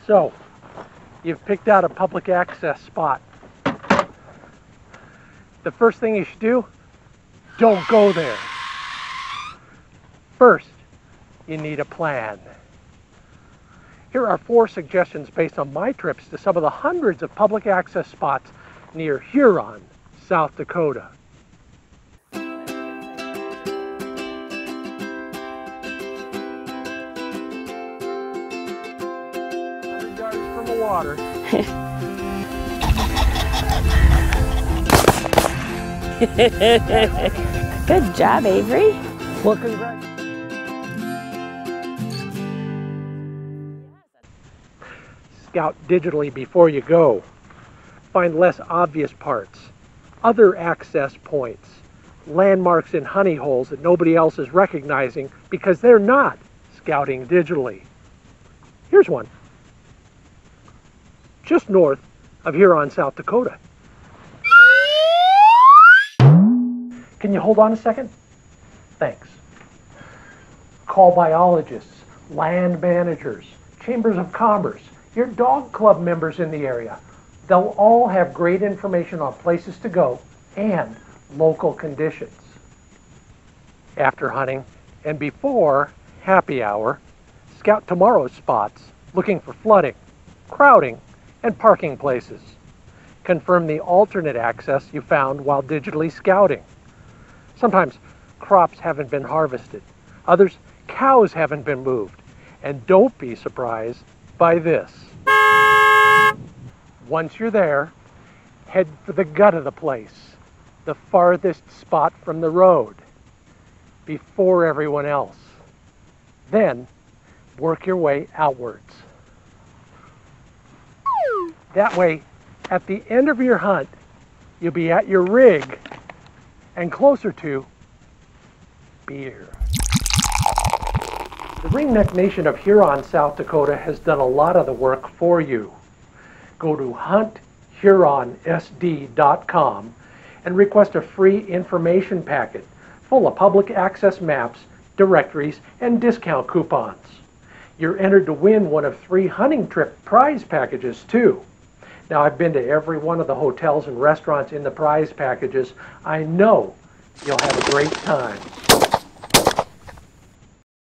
So, you've picked out a public access spot. The first thing you should do, don't go there. First, you need a plan. Here are 4 suggestions based on my trips to some of the hundreds of public access spots near Huron, South Dakota. From the water. Good job, Avery. Well, congrats. Scout digitally before you go. Find less obvious parts, other access points, landmarks in honey holes that nobody else is recognizing because they're not scouting digitally. Here's one. Just north of Huron, South Dakota. Can you hold on a second? Thanks. Call biologists, land managers, chambers of commerce, your dog club members in the area. They'll all have great information on places to go and local conditions. After hunting and before happy hour, scout tomorrow's spots looking for flooding, crowding, and parking places. Confirm the alternate access you found while digitally scouting. Sometimes crops haven't been harvested. Others, cows haven't been moved. And don't be surprised by this. Once you're there, head for the gut of the place, the farthest spot from the road, before everyone else. Then, work your way outwards. That way, at the end of your hunt, you'll be at your rig and closer to beer. The Ringneck Nation of Huron, South Dakota has done a lot of the work for you. Go to hunthuronsd.com and request a free information packet full of public access maps, directories, and discount coupons. You're entered to win one of 3 hunting trip prize packages too. Now, I've been to every one of the hotels and restaurants in the prize packages. I know you'll have a great time.